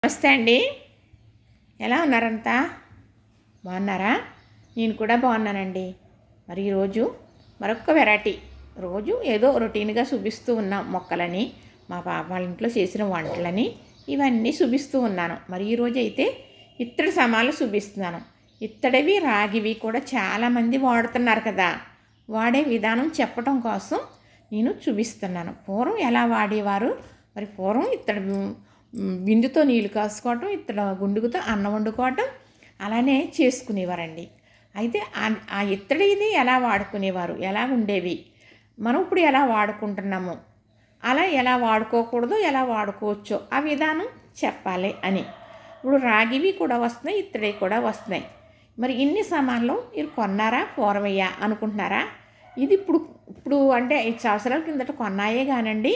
నమస్తే అండి. ఎలా ఉన్నారంతా? బాగున్నారా? నేను కూడా బాగున్నానండి. మరి ఈరోజు మరొక వెరైటీ, రోజు ఏదో రొటీన్గా చూపిస్తూ ఉన్నాం మొక్కలని, మా పాప వాళ్ళ ఇంట్లో చేసిన వంటలని ఇవన్నీ చూపిస్తూ ఉన్నాను. మరి ఈరోజు అయితే ఇత్తడి సమాలు చూపిస్తున్నాను. ఇత్తడివి రాగివి కూడా చాలామంది వాడుతున్నారు కదా. వాడే విధానం చెప్పడం కోసం నేను చూపిస్తున్నాను. పూర్వం ఎలా వాడేవారు, మరి పూర్వం ఇత్తడి బిందుతో నీళ్ళు కాసుకోవటం, ఇత్తడి గుండుగుతో అన్నం వండుకోవటం అలానే చేసుకునేవారండి. అయితే ఆ ఇత్తడిది ఎలా వాడుకునేవారు, ఎలా ఉండేవి, మనం ఇప్పుడు ఎలా వాడుకుంటున్నాము, అలా ఎలా వాడుకోకూడదు, ఎలా వాడుకోవచ్చో ఆ విధానం చెప్పాలి అని. ఇప్పుడు రాగివి కూడా వస్తున్నాయి, ఇత్తడి కూడా వస్తున్నాయి. మరి ఇన్ని సామాన్లు మీరు కొన్నారా, పూర్వయ్యా అనుకుంటున్నారా? ఇది ఇప్పుడు ఇప్పుడు అంటే 5 సంవత్సరాల కిందట కొన్నాయే కానండి,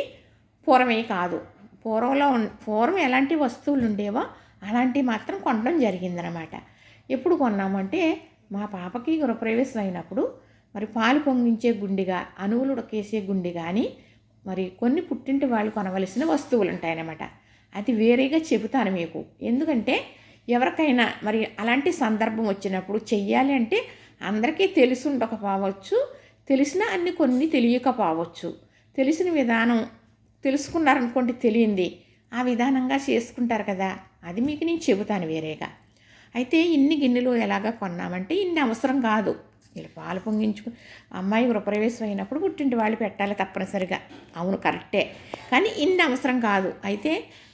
పూర్వమే కాదు. పూర్వం ఎలాంటి వస్తువులు ఉండేవో అలాంటివి మాత్రం కొనడం జరిగిందనమాట. ఎప్పుడు కొన్నామంటే మా పాపకి గృహప్రవేశం అయినప్పుడు మరి పాలు పొంగించే గుండిగా, అణువులు ఉడకేసే గుండి కానీ, మరి కొన్ని పుట్టింటి వాళ్ళు కొనవలసిన వస్తువులు ఉంటాయన్నమాట. అది వేరేగా చెబుతాను మీకు. ఎందుకంటే ఎవరికైనా మరి అలాంటి సందర్భం వచ్చినప్పుడు చెయ్యాలి అంటే అందరికీ తెలిసి ఉండకపోవచ్చు, తెలిసిన కొన్ని తెలియకపోవచ్చు. తెలిసిన విధానం తెలుసుకున్నారనుకోండి, తెలియంది ఆ విధానంగా చేసుకుంటారు కదా, అది మీకు నేను చెబుతాను వేరేగా. అయితే ఇన్ని గిన్నెలు ఎలాగా కొన్నామంటే ఇన్ని అవసరం కాదు. ఇలా పాలు పొంగించుకు అమ్మాయి గృహప్రవేశం అయినప్పుడు పుట్టింటి వాళ్ళు పెట్టాలి తప్పనిసరిగా, అవును కరెక్టే, కానీ ఇన్ని అవసరం కాదు. అయితే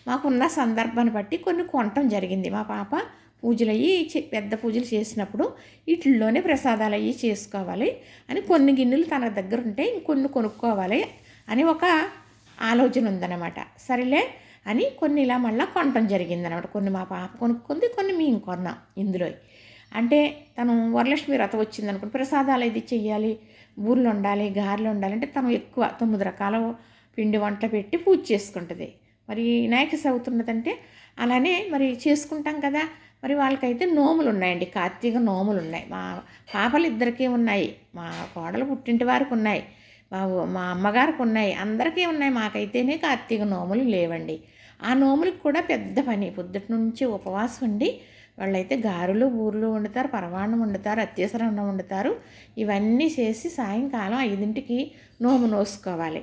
మాకున్న సందర్భాన్ని బట్టి కొన్ని కొనటం జరిగింది. మా పాప పూజలు అయ్యి పెద్ద పూజలు చేసినప్పుడు వీటిల్లోనే ప్రసాదాలు అయ్యి చేసుకోవాలి అని కొన్ని గిన్నెలు తన దగ్గర ఉంటే ఇంకొన్ని కొనుక్కోవాలి అని ఒక ఆలోచన ఉందన్నమాట. సరేలే అని కొన్ని ఇలా మళ్ళీ కొనటం జరిగిందనమాట. కొన్ని మా పాప కొనుక్కుంది, కొన్ని మేము కొన్నాం ఇందులో. అంటే తను వరలక్ష్మి వ్రతం వచ్చిందనుకోండి, ప్రసాదాలు ఇది చెయ్యాలి, బూరెలు ఉండాలి, గారెలు ఉండాలి అంటే తను ఎక్కువ 9 రకాల పిండి వంటలు పెట్టి పూజ చేసుకుంటుంది. మరి వినాయక చవితి ఉన్నదంటే అలానే మరి చేసుకుంటాం కదా. మరి వాళ్ళకైతే నోములు ఉన్నాయండి, కార్తీక నోములు ఉన్నాయి. మా పాపలు ఇద్దరికీ ఉన్నాయి, మా కోడలు పుట్టింటి వారికి ఉన్నాయి, మా అమ్మగారికి ఉన్నాయి, అందరికీ ఉన్నాయి. మాకైతేనే కార్తీక నోములు లేవండి. ఆ నోములకు కూడా పెద్ద పని, పొద్దుటి నుంచి ఉపవాసం ఉండి వాళ్ళైతే గారెలు బూరెలు వండుతారు, పరమాన్నం వండుతారు, అత్యవసరం వండుతారు. ఇవన్నీ చేసి సాయంకాలం 5ంటికి నోము నోసుకోవాలి.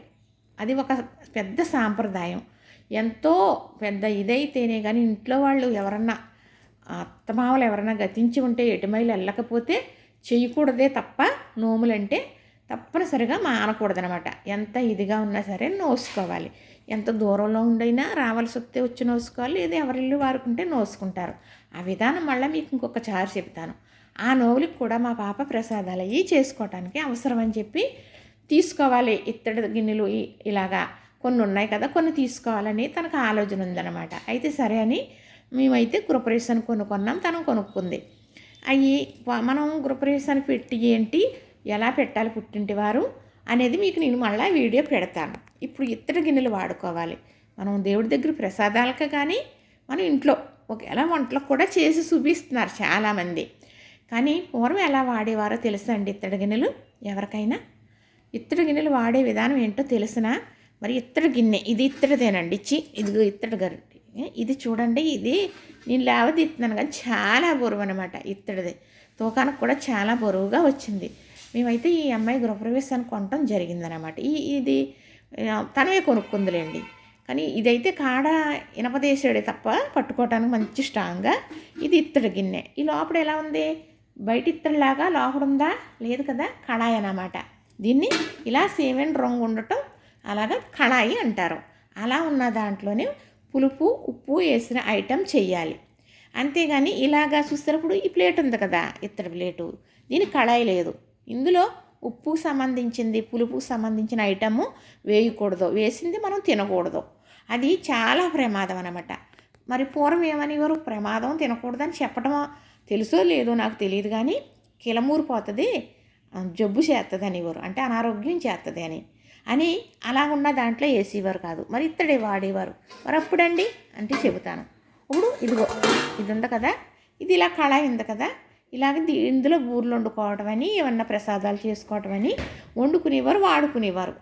అది ఒక పెద్ద సాంప్రదాయం. ఎంతో పెద్ద ఇదైతేనే కానీ ఇంట్లో వాళ్ళు ఎవరన్నా అత్తమామలు ఎవరన్నా గతించి ఉంటే ఎటుమైలు వెళ్ళకపోతే చేయకూడదే తప్ప నోములంటే తప్పనిసరిగా మానకూడదనమాట. ఎంత ఇదిగా ఉన్నా సరే నోసుకోవాలి. ఎంత దూరంలో ఉండైనా రావాల్సి వస్తే వచ్చి నోసుకోవాలి, లేదా ఎవరిల్లు వారుకుంటే నోసుకుంటారు. ఆ విధానం మళ్ళీ మీకు ఇంకొకసారి చెప్తాను. ఆ నోవులకు కూడా మా పాప ప్రసాదాలు అవి చేసుకోవటానికి అవసరం అని చెప్పి తీసుకోవాలి. ఇత్తడి గిన్నెలు ఇలాగా కొన్ని ఉన్నాయి కదా, కొన్ని తీసుకోవాలని తనకు ఆలోచన ఉందన్నమాట. అయితే సరే అని మేమైతే గృహప్రవేశానికి కొనుక్కున్నాం, తను కొనుక్కుంది. అవి మనం గృహప్రవేశానికి పెట్టి ఏంటి, ఎలా పెట్టాలి పుట్టింటి వారు అనేది మీకు నేను మళ్ళీ వీడియో పెడతాను. ఇప్పుడు ఇత్తడి గిన్నెలు వాడుకోవాలి. మనం దేవుడి దగ్గర ప్రసాదాలకు కానీ మనం ఇంట్లో ఒకేలా వంటలకు కూడా చేసి చూపిస్తున్నారు చాలామంది. కానీ పూర్వం ఎలా వాడేవారో తెలుసా అండి ఇత్తడి గిన్నెలు? ఎవరికైనా ఇత్తడి గిన్నెలు వాడే విధానం ఏంటో తెలిసినా? మరి ఇత్తడి గిన్నె ఇది ఇత్తడిదేనండి, ఇదిగో ఇత్తడి గరిటె ఇది చూడండి. ఇది నేను లేవదీస్తున్నాను కానీ చాలా బరువు అనమాట. ఇత్తడిది తూకానికి కూడా చాలా బరువుగా వచ్చింది. మేమైతే ఈ అమ్మాయి గృహప్రవేశానికి కొనటం జరిగిందనమాట. ఇది తనవే కొనుక్కుందిలేండి. కానీ ఇదైతే కాడ ఇనపదేశాడే తప్ప పట్టుకోవటానికి మంచి స్ట్రాంగ్గా. ఇది ఇత్తడి గిన్నె. ఈ లోపల ఎలా ఉంది, బయట ఇత్తడిలాగా లోపల ఉందా? లేదు కదా, కడాయి అన్నమాట. దీన్ని ఇలా సేమెన్ రంగు ఉండటం అలాగా కడాయి అంటారు. అలా ఉన్న దాంట్లోనే పులుపు ఉప్పు వేసిన ఐటెం చెయ్యాలి. అంతేగాని ఇలాగా చూస్తున్నప్పుడు ఈ ప్లేట్ ఉంది కదా, ఇత్తడి ప్లేటు, దీనికి కడాయి లేదు. ఇందులో ఉప్పుకు సంబంధించింది, పులుపుకు సంబంధించిన ఐటము వేయకూడదు, వేసింది మనం తినకూడదు. అది చాలా ప్రమాదం అన్నమాట. మరి పూర్వం ఏమనేవారు, ప్రమాదం తినకూడదని చెప్పడం తెలుసో లేదో నాకు తెలియదు కానీ కిలమూరిపోతుంది, జబ్బు చేస్తుంది అనేవారు, అంటే అనారోగ్యం చేస్తుంది అని అలా ఉన్న దాంట్లో వేసేవారు కాదు. మరి ఇత్తడే వాడేవారు. మరి అప్పుడండి అంటే చెబుతాను. ఇప్పుడు ఇదిగో ఇది ఉంది కదా, ఇది ఇలా కళాయి ఉంది కదా, ఇలాగ ఇందులో బూరెలు వండుకోవటం అని, ఏమన్నా ప్రసాదాలు చేసుకోవటం అని వండుకునేవారు, వాడుకునేవారు.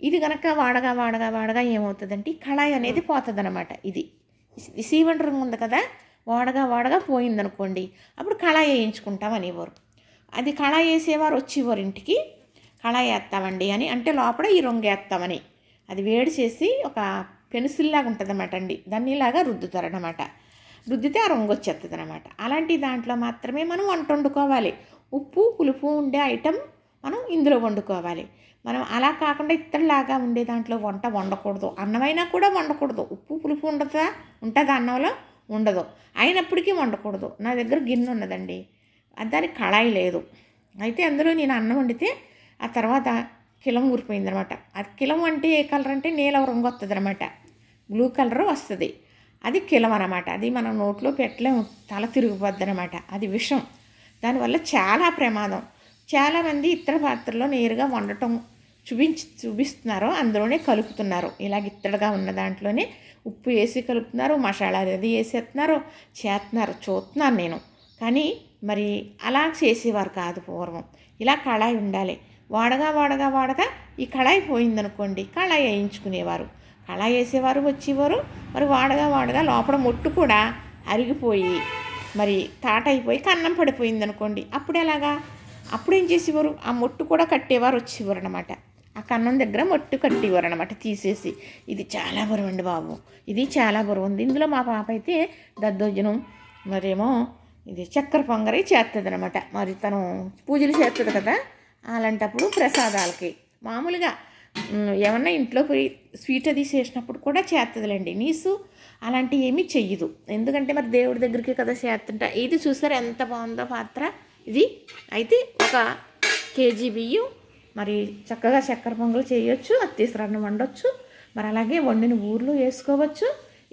ఇది కనుక వాడగా ఏమవుతుందంటే కళాయి అనేది పోతుంది అనమాట. ఇది సీవంటి రంగు ఉంది కదా, వాడగా వాడగా పోయిందనుకోండి, అప్పుడు కళాయి వేయించుకుంటాం అనేవారు. అది కళాయి వేసేవారు వచ్చేవారు ఇంటికి, కళాయి వేస్తామండి అని, అంటే లోపల ఈ రంగు వేస్తామని. అది వేడి చేసి ఒక పెన్సిల్ లాగా ఉంటుంది అన్నమాట అండి, దాన్ని ఇలాగా రుద్దుతారనమాట. రుద్దితే ఆ రంగు వచ్చేస్తుంది అనమాట. అలాంటి దాంట్లో మాత్రమే మనం వంట వండుకోవాలి. ఉప్పు పులుపు ఉండే ఐటెం మనం ఇందులో వండుకోవాలి. మనం అలా కాకుండా ఇత్తడిలాగా ఉండే దాంట్లో వంట వండకూడదు. అన్నమైనా కూడా వండకూడదు. ఉప్పు పులుపు ఉంటుందా, ఉంటుందా అన్నంలో? ఉండదు. అయినప్పటికీ వండకూడదు. నా దగ్గర గిన్నె ఉన్నదండి, దానికి కళాయి లేదు. అయితే అందులో నేను అన్నం వండితే ఆ తర్వాత కిలం ఊరిపోయిందనమాట. అది కిలం అంటే ఏ కలర్ అంటే నీలం రంగు వస్తుంది అనమాట, బ్లూ కలర్ వస్తుంది. అది కిలం అనమాట. అది మనం నోట్లో పెట్టలేము, తల తిరిగిపోద్ది అనమాట. అది విషం. దానివల్ల చాలా ప్రమాదం. చాలామంది ఇత్తడి పాత్రలో నేరుగా వండటం చూపిస్తున్నారు, అందులోనే కలుపుతున్నారు. ఇలాగ ఇత్తడిగా ఉన్న దాంట్లోనే ఉప్పు వేసి కలుపుతున్నారు, మసాలా అది వేసేస్తున్నారు, చేస్తున్నారు, చూస్తున్నాను నేను. కానీ మరి అలా చేసేవారు కాదు పూర్వం. ఇలా కళాయి ఉండాలి. వాడగా వాడగా వాడగా ఈ కళాయి పోయిందనుకోండి, కళాయి వేయించుకునేవారు, కళాయి వేసేవారు వచ్చేవారు. మరి వాడగా వాడగా లోపల మొట్టు కూడా అరిగిపోయి మరి తాటైపోయి కన్నం పడిపోయింది అనుకోండి, అప్పుడు ఎలాగా? అప్పుడు ఏం చేసేవారు? ఆ మొట్టు కూడా కట్టేవారు వచ్చేవారు అనమాట. ఆ కన్నం దగ్గర మొట్టు కట్టేవారు అనమాట తీసేసి. ఇది చాలా బరువు అండి బాబు, ఇది చాలా బరువు ఉంది. ఇందులో మా పాప అయితే దద్దోజనం, మరేమో ఇది చక్కెర పొంగరి చేస్తుంది అనమాట. మరి తను పూజలు చేస్తుంది కదా, అలాంటప్పుడు ప్రసాదాలకి మామూలుగా ఏమన్నా ఇంట్లో పోయి స్వీట్ అది చేసినప్పుడు కూడా చేస్తుందిలేండి. నీసు అలాంటివి ఏమీ చెయ్యదు, ఎందుకంటే మరి దేవుడి దగ్గరికి కదా చేస్తుంటా. ఇది చూసారు ఎంత బాగుందో పాత్ర ఇది. అయితే ఒక కేజీ బియ్యం మరి చక్కగా చక్కెర పొంగలు చేయొచ్చు, అత్తీసరన్నం వండొచ్చు, మరి అలాగే వండిన ఊర్లు వేసుకోవచ్చు.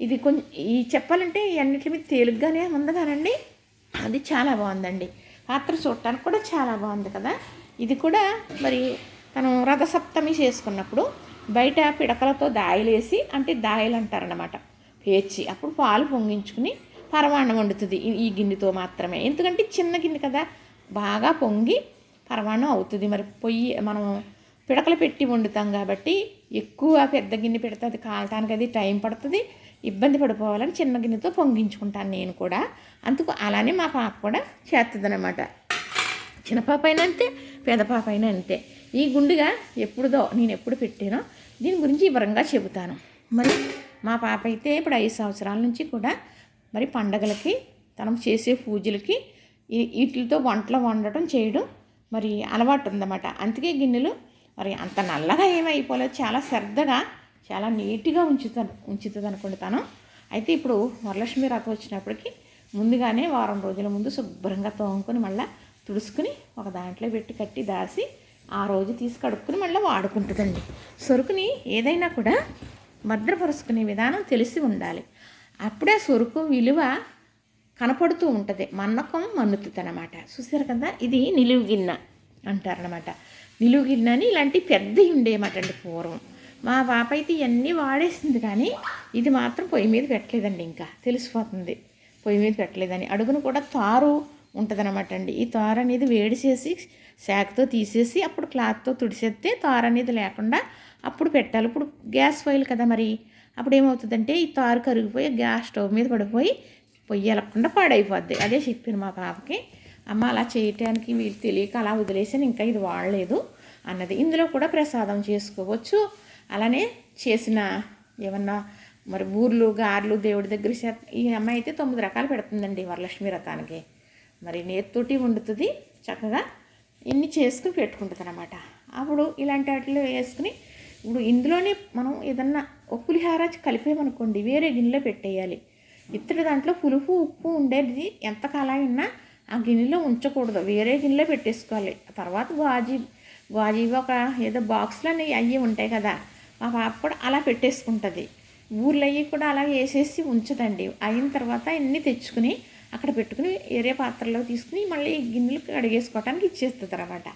ఇది కొంచెం ఈ చెప్పాలంటే అన్నిటి మీద తేలిగ్గానే ఉంది కానండి, అది చాలా బాగుందండి. పాత్ర చూడటానికి కూడా చాలా బాగుంది కదా. ఇది కూడా మరి తను రథసప్తమి చేసుకున్నప్పుడు బయట పిడకలతో దాయలేసి, అంటే దాయలు అంటారనమాట, పేర్చి అప్పుడు పాలు పొంగించుకుని పరమాన్నం వండుతుంది ఈ గిన్నెతో మాత్రమే. ఎందుకంటే చిన్న గిన్నె కదా, బాగా పొంగి పరమాన్నం అవుతుంది. మరి పొయ్యి మనం పిడకలు పెట్టి వండుతాం కాబట్టి ఎక్కువ పెద్ద గిన్నె పెడితే అది కాలటానికి అది టైం పడుతుంది, ఇబ్బంది పడిపోవాలని చిన్న గిన్నెతో పొంగించుకుంటాను నేను కూడా. అందుకు అలానే మా పాప కూడా చేస్తుందన్నమాట. చిన్న పాప అయినా అంతే, పెద్ద పాప అయినా అంతే. ఈ గుండుగా ఎప్పుడుదో నేను ఎప్పుడు పెట్టానో దీని గురించి వివరంగా చెబుతాను. మరి మా పాప అయితే ఇప్పుడు 5 సంవత్సరాల నుంచి కూడా మరి పండగలకి తనం చేసే పూజలకి వీటితో వంటలు వండటం చేయడం మరి అలవాటు ఉందన్నమాట. అందుకే గిన్నెలు మరి అంత నల్లగా ఏమైపోలేదు, చాలా శ్రద్ధగా చాలా నీట్గా ఉంచుతుంది అనుకోండి తను. అయితే ఇప్పుడు వరలక్ష్మి వ్రతం వచ్చినప్పటికి ముందుగానే వారం రోజుల ముందు శుభ్రంగా తోముకొని మళ్ళీ తుడుచుకుని ఒక దాంట్లో పెట్టి కట్టి దాసి ఆ రోజు తీసి కడుక్కుని మళ్ళీ వాడుకుంటుందండి. సరుకుని ఏదైనా కూడా భద్రపరుచుకునే విధానం తెలిసి ఉండాలి. అప్పుడే సరుకు విలువ కనపడుతూ ఉంటుంది, మన్నకం మన్నుతుంది అనమాట. చూసారు కదా, ఇది నిలువు గిన్నె అంటారనమాట. నిలువు గిన్నె అని ఇలాంటి పెద్దవి ఉండేమాట అండి పూర్వం. మా పాప అయితే ఇవన్నీ వాడేసింది, కానీ ఇది మాత్రం పొయ్యి మీద పెట్టలేదండి. ఇంకా తెలిసిపోతుంది పొయ్యి మీద పెట్టలేదని. అడుగును కూడా తారు ఉంటుందన్నమాట అండి. ఈ తారు అనేది వేడి చేసి శాఖతో తీసేసి అప్పుడు క్లాత్తో తుడిసేస్తే తారు అనేది లేకుండా అప్పుడు పెట్టాలి. ఇప్పుడు గ్యాస్ ఫైల్ కదా, మరి అప్పుడు ఏమవుతుందంటే ఈ తారు కరిగిపోయి గ్యాస్ స్టవ్ మీద పడిపోయి పొయ్యి వెళ్ళకుండా పాడైపోద్ది. అదే చెప్పాను మా పాపకి, అమ్మ అలా చేయటానికి మీరు తెలియక అలా వదిలేసాను, ఇంకా ఇది వాడలేదు అన్నది. ఇందులో కూడా ప్రసాదం చేసుకోవచ్చు. అలానే చేసిన ఏమన్నా మరి బూర్లు గారెలు దేవుడి దగ్గర ఈ అమ్మాయి అయితే 9 రకాలు పెడుతుందండి వరలక్ష్మి వ్రతానికి. మరి నేతితోటి వండుతుంది చక్కగా, ఇన్ని చేసుకుని పెట్టుకుంటుంది అనమాట. అప్పుడు ఇలాంటి వాటిలో వేసుకుని ఇప్పుడు ఇందులోనే మనం ఏదన్నా పులిహార కలిపేమనుకోండి వేరే గిన్నెలో పెట్టేయాలి. ఇత్తడి దాంట్లో పులుపు ఉప్పు ఉండేది ఎంత కాలం ఉన్నా ఆ గిన్నెలో ఉంచకూడదు, వేరే గిన్నెలో పెట్టేసుకోవాలి. తర్వాత గాజీ ఒక ఏదో బాక్స్లో అవి ఉంటాయి కదా, మా పాప కూడా అలా పెట్టేసుకుంటుంది. ఊర్లో అవి కూడా అలా వేసేసి ఉంచదండి. అయిన తర్వాత ఇన్ని తెచ్చుకుని అక్కడ పెట్టుకుని వేరే పాత్రలో తీసుకుని మళ్ళీ గిన్నెలు కడిగేసుకోవటానికి ఇచ్చేస్తుంది అనమాట.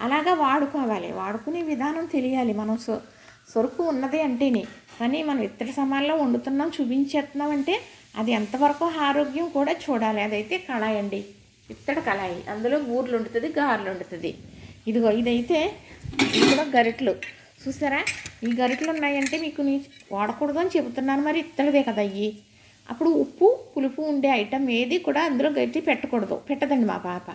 అలాగా వాడుకోవాలి, వాడుకునే విధానం తెలియాలి. మనం సరుకు ఉన్నది అంటేనే, కానీ మనం ఇత్తడి సమాల్లో వండుతున్నాం చూపించేస్తున్నాం అంటే అది ఎంతవరకు ఆరోగ్యం కూడా చూడాలి. అదైతే కళాయి అండి, ఇత్తడి కళాయి, అందులో బూర్లు వండుతుంది, గారెలు వండుతుంది. ఇదిగో ఇదైతే ఇది కూడా గరిటెలు చూసారా, ఈ గరిటెలు ఉన్నాయంటే మీకు వాడకూడదు అని చెబుతున్నాను. మరి ఇత్తడిదే కదా అయ్యి, అప్పుడు ఉప్పు పులుపు ఉండే ఐటెం ఏది కూడా అందులో గట్టి పెట్టదండి మా పాప.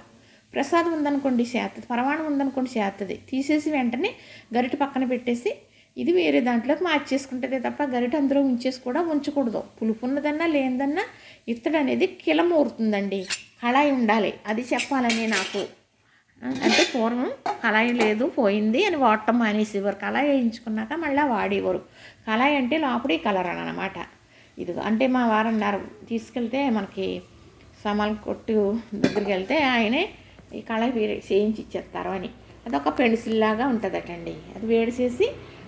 ప్రసాదం ఉందనుకోండి చేత్తది, పరమాణం ఉందనుకోండి చేత్తది, తీసేసి వెంటనే గరిటె పక్కన పెట్టేసి ఇది వేరే దాంట్లోకి మార్చేసుకుంటుంది తప్ప గరిటె అందులో ఉంచేసి కూడా ఉంచకూడదు. పులుపు ఉన్నదన్నా లేదన్నా ఇత్తడి అనేది కిలమూరుతుందండి. కళాయి ఉండాలి, అది చెప్పాలని నాకు. అంటే పూర్వం కళాయి లేదు పోయింది అని వాడటం మానేసేవారు. కళాయి వేయించుకున్నాక మళ్ళీ వాడేవారు. కళాయి అంటే లోపలి కలర్ అనమాట. ఇదిగో అంటే మా వారు అన్నారు, తీసుకెళ్తే మనకి సామాన్ కొట్టు దగ్గరికి వెళ్తే ఆయనే ఈ కళాయి చేయించి ఇచ్చేస్తారు అని. అదొక పెన్సిల్లాగా ఉంటుందటండి. అది వేడి చేసి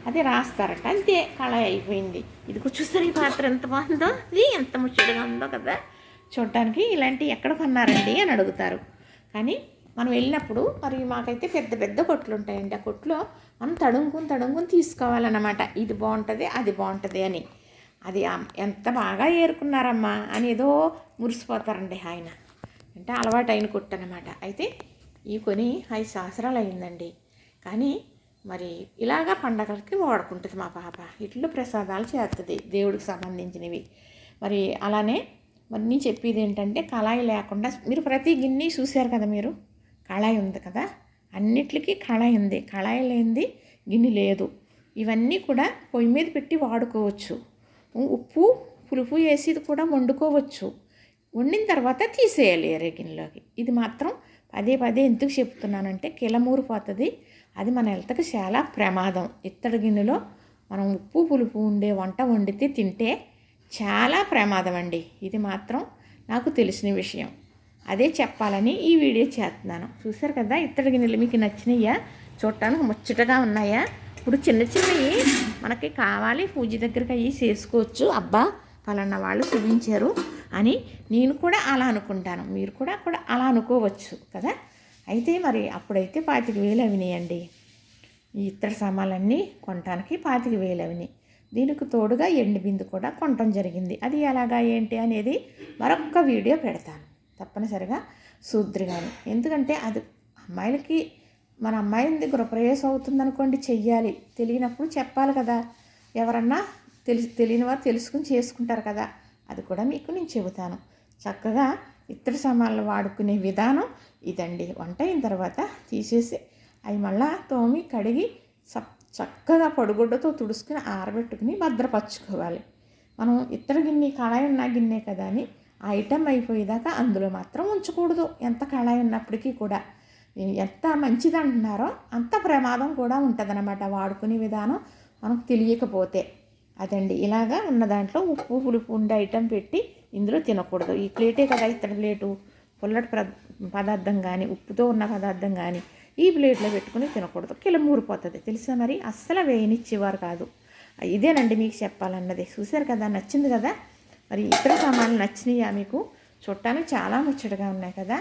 అది రాస్తారట, అంతే కళాయి అయిపోయింది. ఇది చూస్తారు ఈ పాత్ర ఎంత బాగుందో, ఇది ఎంత ముచ్చటగా ఉందో కదా చూడటానికి. ఇలాంటివి ఎక్కడ కొన్నారండి అని అడుగుతారు. కానీ మనం వెళ్ళినప్పుడు మరి మాకైతే పెద్ద పెద్ద కొట్లు ఉంటాయండి. ఆ కొట్లో మనం తడుముకుని తీసుకోవాలన్నమాట. ఇది బాగుంటుంది అది బాగుంటుంది అని. అది ఎంత బాగా ఏరుకున్నారమ్మా అని ఏదో మురిసిపోతారండి ఆయన. అంటే అలవాటు అయిన కొట్టు అనమాట. అయితే ఈ కొని 5 సంవత్సరాలు అయిందండి. కానీ మరి ఇలాగా పండగలకి వాడుకుంటుంది మా పాప. ఇట్లు ప్రసాదాలు చేస్తుంది దేవుడికి సంబంధించినవి. మరి అలానే మరి నేను చెప్పేది ఏంటంటే కళాయి లేకుండా మీరు ప్రతి గిన్నె చూశారు కదా, మీరు కళాయి ఉంది కదా, అన్నిటికీ కళాయి ఉంది. కళాయి లేనిది గిన్నె లేదు. ఇవన్నీ కూడా పొయ్యి మీద పెట్టి వాడుకోవచ్చు. ఉప్పు పులుపు వేసి కూడా వండుకోవచ్చు. వండిన తర్వాత తీసేయాలి వేరే గిన్నెలోకి. ఇది మాత్రం పదే ఎందుకు చెప్తున్నానంటే కిలమూరిపోతుంది. అది మన హెల్త్కి చాలా ప్రమాదం. ఇత్తడి గిన్నెలో మనం ఉప్పు పులుపు ఉండే వంట వండితే తింటే చాలా ప్రమాదం అండి. ఇది మాత్రం నాకు తెలిసిన విషయం. అదే చెప్పాలని ఈ వీడియో చేస్తున్నాను. చూసారు కదా ఇత్తడి గిన్నెలు మీకు నచ్చినాయా? చూడటానికి ముచ్చటగా ఉన్నాయా? ఇప్పుడు చిన్నవి మనకి కావాలి పూజ దగ్గరికి అయ్యి చేసుకోవచ్చు. అబ్బా పలానా వాళ్ళు చూపించారు అని నేను కూడా అలా అనుకుంటాను. మీరు కూడా అలా అనుకోవచ్చు కదా. అయితే మరి అప్పుడైతే 25,000 అవినాయండి. ఈ ఇత్తడి సామాన్లన్నీ కొనటానికి 25,000 అవినాయి. దీనికి తోడుగా ఎండు బిందు కూడా కొనటం జరిగింది. అది ఎలాగా ఏంటి అనేది మరొక వీడియో పెడతాను తప్పనిసరిగా చూద్దురుగాని. ఎందుకంటే అది అమ్మాయిలకి మన అమ్మాయి గృహప్రవేశం అవుతుందనుకోండి, చెయ్యాలి. తెలియనప్పుడు చెప్పాలి కదా. ఎవరన్నా తెలియని వారు తెలుసుకుని చేసుకుంటారు కదా. అది కూడా మీకు నేను చెబుతాను. చక్కగా ఇత్తడి సామాన్లు వాడుకునే విధానం ఇదండి. వంట అయిన తర్వాత తీసేసి అవి మళ్ళా తోమి కడిగి చక్కగా పొడిగుడ్డతో తుడుచుకుని ఆరబెట్టుకుని భద్రపరచుకోవాలి. మనం ఇత్తడి గిన్నె కళాయి ఉన్న గిన్నె కదా అని ఆ ఐటెం అయిపోయేదాకా అందులో మాత్రం ఉంచకూడదు. ఎంత కళాయి ఉన్నప్పటికీ కూడా ఎంత మంచిది అంటున్నారో అంత ప్రమాదం కూడా ఉంటుందన్నమాట వాడుకునే విధానం మనకు తెలియకపోతే. అదండి ఇలాగా ఉన్న దాంట్లో ఉప్పు పులుపు ఉండే ఐటెం పెట్టి ఇందులో తినకూడదు. ఈ ప్లేటే కదా ఇత్తడి ప్లేటు, పుల్లటి పదార్థం కానీ ఉప్పుతో ఉన్న పదార్థం కానీ ఈ ప్లేట్లో పెట్టుకుని తినకూడదు. కిలమూరిపోతుంది తెలుసా. మరి అస్సలు వేయనిచ్చేవారు కాదు. ఇదేనండి మీకు చెప్పాలన్నది. చూశారు కదా, నచ్చింది కదా. మరి ఇతర సామాన్లు నచ్చినాయా మీకు? చూడటానికి చాలా ముచ్చటగా ఉన్నాయి కదా.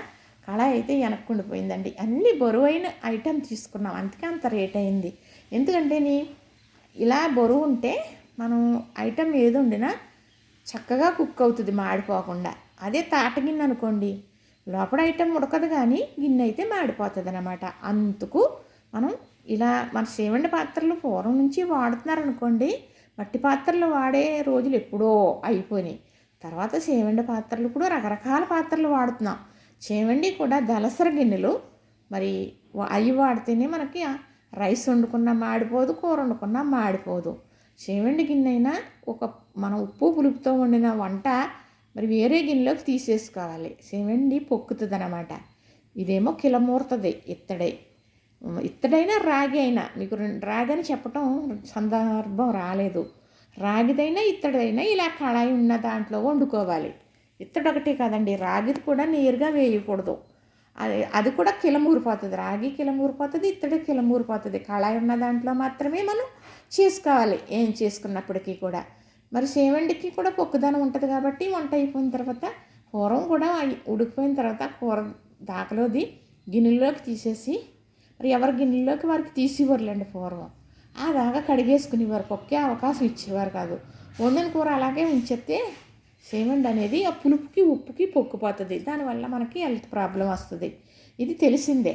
కళాయి అయితే వెనక్కుండిపోయిందండి. అన్ని బరువైన ఐటెం తీసుకున్నాం, అందుకే అంత రేట్ అయింది. ఎందుకంటే ఇలా బరువు ఉంటే మనం ఐటెం ఏది వండినా చక్కగా కుక్ అవుతుంది మాడిపోకుండా. అదే తాట గిన్నె అనుకోండి, లోపల ఐటెం ఉడకదు కానీ గిన్నె అయితే మాడిపోతుంది అన్నమాట. అందుకు మనం ఇలా మన సేవండి పాత్రలు పూర్వం నుంచి వాడుతున్నారనుకోండి. మట్టి పాత్రలు వాడే రోజులు ఎప్పుడో అయిపోయినాయి. తర్వాత సేవండి పాత్రలు కూడా రకరకాల పాత్రలు వాడుతున్నాం. చేవండి కూడా దలసర గిన్నెలు, మరి అవి వాడితేనే మనకి రైస్ వండుకున్నా మాడిపోదు, కూర వండుకున్నా మాడిపోదు. చేవండి గిన్నె అయినా మనం ఉప్పు పులుపుతో వండిన వంట మరి వేరే గిన్నెలోకి తీసేసుకోవాలి. చేవండి పొక్కుతుంది అన్నమాట. ఇదేమో కిలమూరుతుంది ఇత్తడైనా రాగి అయినా. మీకు రాగి అని చెప్పటం సందర్భం రాలేదు. రాగిదైనా ఇత్తడైనా ఇలా కళాయి ఉన్న దాంట్లో వండుకోవాలి. ఇత్తడి ఒకటే కాదండి, రాగిది కూడా నేరుగా వేయకూడదు. అది కూడా కిలమూరిపోతుంది. రాగి కిలమూరిపోతుంది, ఇత్తడి కిలమూరిపోతుంది. కళాయి ఉన్న దాంట్లో మాత్రమే మనం చేసుకోవాలి ఏం చేసుకున్నప్పటికీ కూడా. మరి సేవండికి కూడా పొక్కుదనం ఉంటుంది కాబట్టి వంట అయిపోయిన తర్వాత పూర్వం కూడా ఉడికిపోయిన తర్వాత కూర దాకలోది గిన్నెల్లోకి తీసేసి మరి ఎవరి గిన్నెల్లోకి వారికి తీసేవారులేండి పూర్వం. ఆ దాకా కడిగేసుకునేవారు, పొక్కే అవకాశం ఇచ్చేవారు కాదు. వండిన కూర అలాగే ఉంచేస్తే సేవండి అనేది ఆ పులుపుకి ఉప్పుకి పొక్కుపోతుంది. దానివల్ల మనకి హెల్త్ ప్రాబ్లం వస్తుంది. ఇది తెలిసిందే.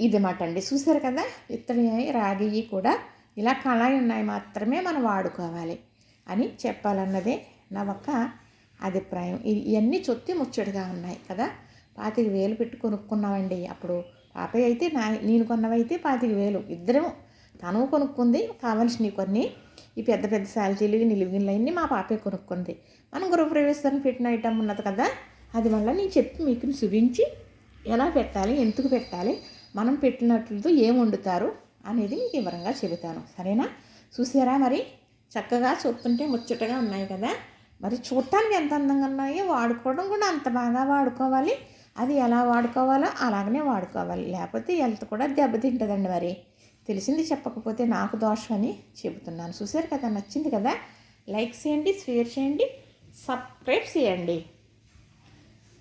ఇది మాట అండి. చూసారు కదా, ఇత్తడి రాగి కూడా ఇలా కళాయి ఉన్నాయి మాత్రమే మనం వాడుకోవాలి అని చెప్పాలన్నదే నా ఒక్క అభిప్రాయం. ఇవన్నీ చొత్తి ముచ్చటగా ఉన్నాయి కదా. 25,000 పెట్టి కొనుక్కున్నామండి. అప్పుడు పాపయ్య అయితే నేను కొన్నవైతే 25,000 ఇద్దరం. తను కొనుక్కుంది కావాల్సినవి కొన్ని. ఈ పెద్ద పెద్ద శాలరీలు నిలువుగిళ్ళన్నీ మా పాపే కొనుక్కుంది. మనం గృహప్రవేశానికి పెట్టిన ఐటమ్ ఉన్నది కదా, అది వల్ల నేను చెప్పి మీకు చూపించి ఎలా పెట్టాలి, ఎందుకు పెట్టాలి, మనం పెట్టినట్లతో ఏం వండుతారు అనేది మీకు వివరంగా చెబుతాను. సరేనా? చూసారా మరి చక్కగా చూస్తుంటే ముచ్చటగా ఉన్నాయి కదా. మరి చూడటానికి ఎంత అందంగా ఉన్నాయో వాడుకోవడం కూడా అంత బాగా వాడుకోవాలి. అది ఎలా వాడుకోవాలో అలాగనే వాడుకోవాలి, లేకపోతే హెల్త్ కూడా దెబ్బతింటుందండి. మరి తెలిసింది చెప్పకపోతే నాకు దోషం అని చెబుతున్నాను. చూసారు కదా, నచ్చింది కదా. లైక్ చేయండి, షేర్ చేయండి, సబ్స్క్రైబ్ చేయండి.